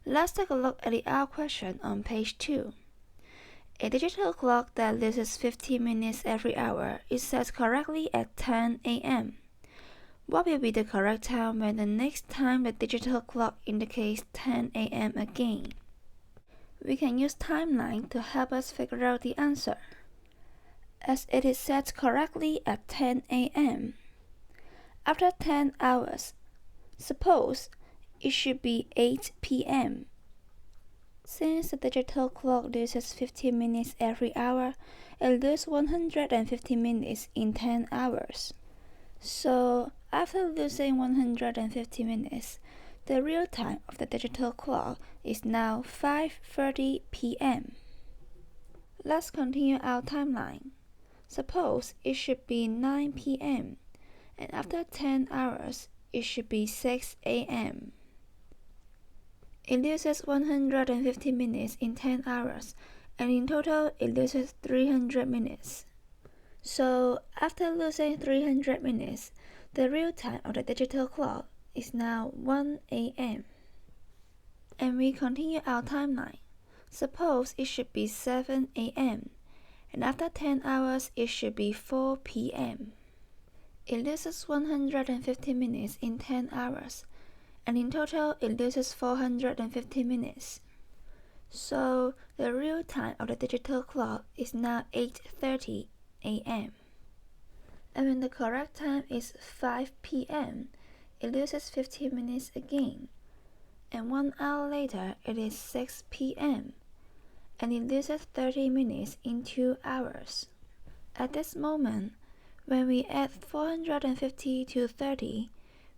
Let's take a look at the R question on page 2. A digital clock that loses 15 minutes every hour is set correctly at 10 a.m. What will be the correct time when the next time the digital clock indicates 10 a.m. again? We can use timeline to help us figure out the answer. As it is set correctly at 10 a.m. After 10 hours, suppose it should be 8 p.m. Since the digital clock loses 15 minutes every hour, it loses 150 minutes in 10 hours. So, after losing 150 minutes, the real time of the digital clock is now 5:30 p.m. Let's continue our timeline. Suppose it should be 9 p.m. and after 10 hours, it should be 6 a.m. It loses 150 minutes in 10 hours, and in total, it loses 300 minutes. So, after losing 300 minutes, the real time of the digital clock is now 1 a.m. And we continue our timeline. Suppose it should be 7 a.m. and after 10 hours, it should be 4 p.m. It loses 150 minutes in 10 hours, and in total, it loses 450 minutes. So, the real time of the digital clock is now 8:30 a.m. And when the correct time is 5 p.m., it loses 15 minutes again. And 1 hour later, it is 6 p.m. and it loses 30 minutes in 2 hours. At this moment, when we add 450 to 30,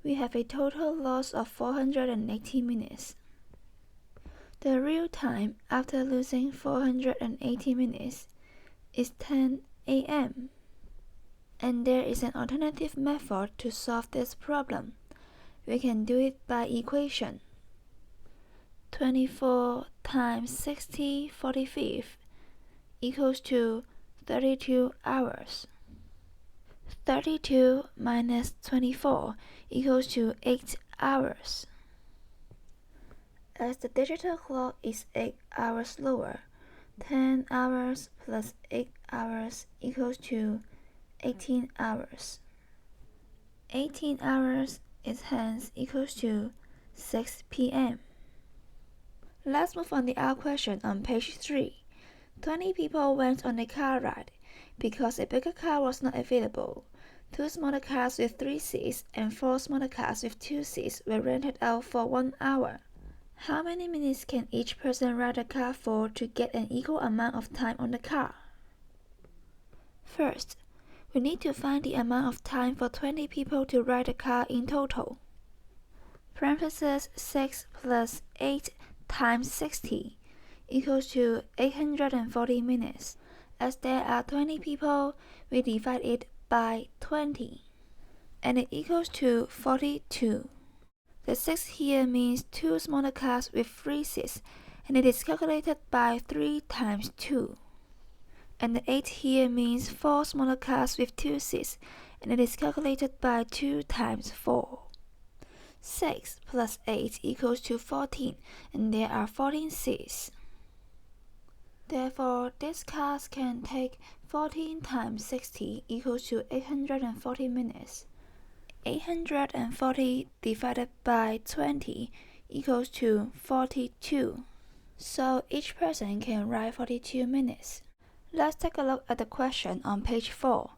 we have a total loss of 480 minutes. The real time after losing 480 minutes is 10 a.m. And there is an alternative method to solve this problem. We can do it by equation. 24 times 60/45 equals to 32 hours. 32 minus 24 equals to 8 hours. As the digital clock is 8 hours slower, 10 hours plus 8 hours equals to 18 hours. 18 hours is hence equals to 6 p.m. Let's move on the R question on page 3. 20 people went on a car ride. Because a bigger car was not available, 2 smaller cars with 3 seats and 4 smaller cars with 2 seats were rented out for 1 hour. How many minutes can each person ride a car for to get an equal amount of time on the car? First, we need to find the amount of time for 20 people to ride a car in total. Parentheses 6 plus 8 times 60 equals to 840 minutes. As there are 20 people, we divide it by 20, and it equals to 42. The 6 here means 2 smaller cars with 3 seats, and it is calculated by 3 times 2. And the 8 here means 4 smaller cars with 2 seats, and it is calculated by 2 times 4. 6 plus 8 equals to 14, and there are 14 seats. Therefore, these cars can take 14 times 60 equals to 840 minutes. 840 divided by 20 equals to 42. So each person can ride 42 minutes. Let's take a look at the question on page 4.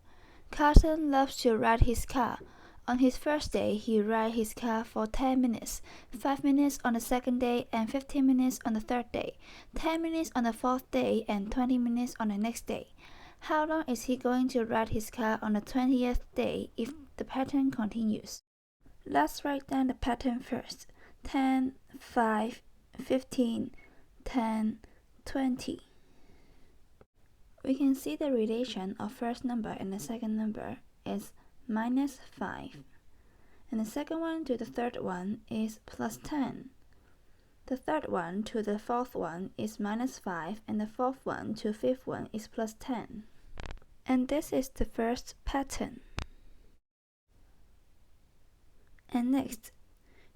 Carson loves to ride his car. On his first day, he rides his car for 10 minutes, 5 minutes on the second day, and 15 minutes on the third day, 10 minutes on the fourth day, and 20 minutes on the next day. How long is he going to ride his car on the 20th day if the pattern continues? Let's write down the pattern first. 10, 5, 15, 10, 20. We can see the relation of first number and the second number is minus 5, and the second one to the third one is plus 10. The third one to the fourth one is minus 5, and the fourth one to fifth one is plus 10. And this is the first pattern. And next,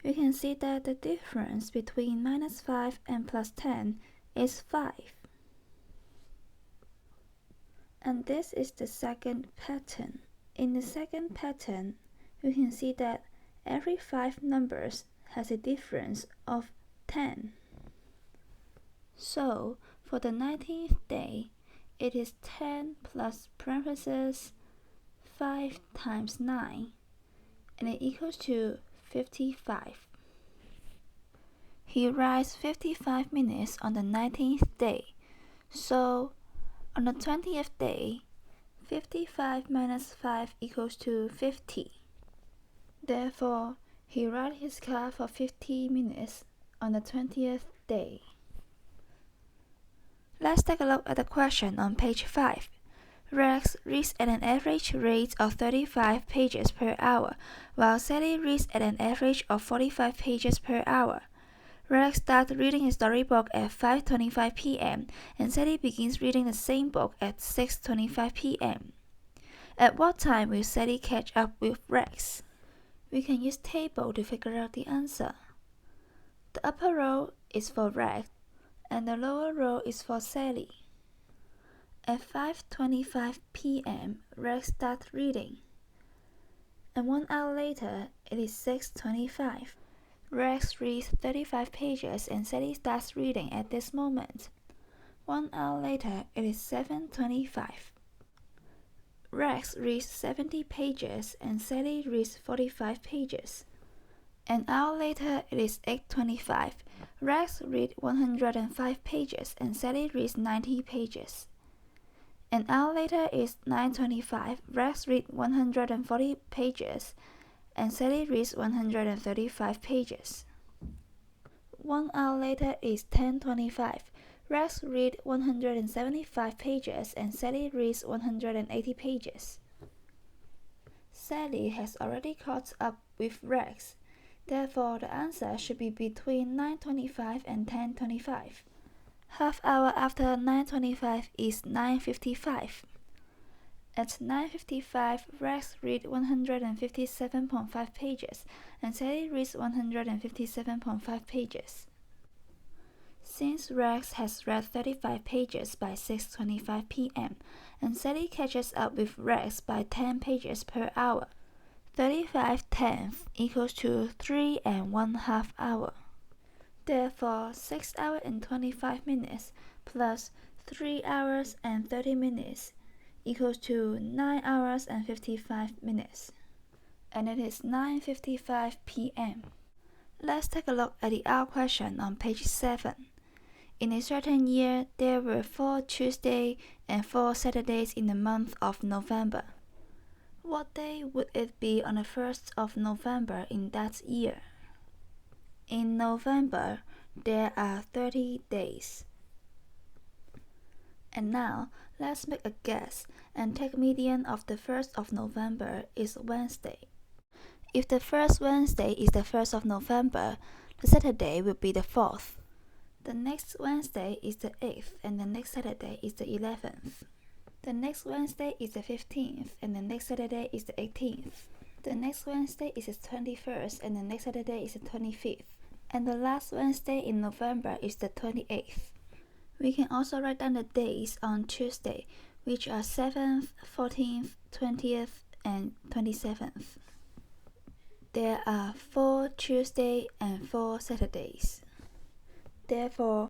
we can see that the difference between -5 and +10 is 5. And this is the second pattern. In the second pattern, we can see that every 5 numbers has a difference of 10. So, for the 19th day, it is 10 plus parentheses 5 times 9, and it equals to 55. He writes 55 minutes on the 19th day, so on the 20th day, 55 minus 5 equals to 50. Therefore, he rides his car for 50 minutes on the 20th day. Let's take a look at the question on page 5. Rex reads at an average rate of 35 pages per hour, while Sally reads at an average of 45 pages per hour. Rex starts reading his storybook at 5:25 p.m. and Sally begins reading the same book at 6:25 p.m. At what time will Sally catch up with Rex? We can use table to figure out the answer. The upper row is for Rex and the lower row is for Sally. At 5:25 p.m., Rex starts reading, and 1 hour later, it is 6:25. Rex reads 35 pages and Sally starts reading at this moment. 1 hour later, it is 7:25. Rex reads 70 pages and Sally reads 45 pages. An hour later, it is 8:25. Rex reads 105 pages and Sally reads 90 pages. An hour later is 9:25. Rex reads 140 pages and Sally reads 135 pages. 1 hour later is 10:25. Rex reads 175 pages and Sally reads 180 pages. Sally has already caught up with Rex. Therefore, the answer should be between 9:25 and 10:25. Half hour after 9:25 is 9:55. At 9:55, Rex reads 157.5 pages and Sally reads 157.5 pages. Since Rex has read 35 pages by 6:25 p.m. and Sally catches up with Rex by 10 pages per hour, 35/10 equals to 3 1/2 hour. Therefore, 6 hours and 25 minutes plus 3 hours and 30 minutes equals to 9 hours and 55 minutes. And it is 9:55 p.m. Let's take a look at the hour question on page 7. In a certain year, there were 4 Tuesdays and 4 Saturdays in the month of November. What day would it be on the 1st of November in that year? In November, there are 30 days. And now, let's make a guess and take median of the 1st of November is Wednesday. If the first Wednesday is the 1st of November, the Saturday will be the 4th. The next Wednesday is the 8th and the next Saturday is the 11th. The next Wednesday is the 15th and the next Saturday is the 18th. The next Wednesday is the 21st and the next Saturday is the 25th. And the last Wednesday in November is the 28th. We can also write down the days on Tuesday, which are 7th, 14th, 20th, and 27th. There are 4 Tuesdays and 4 Saturdays. Therefore,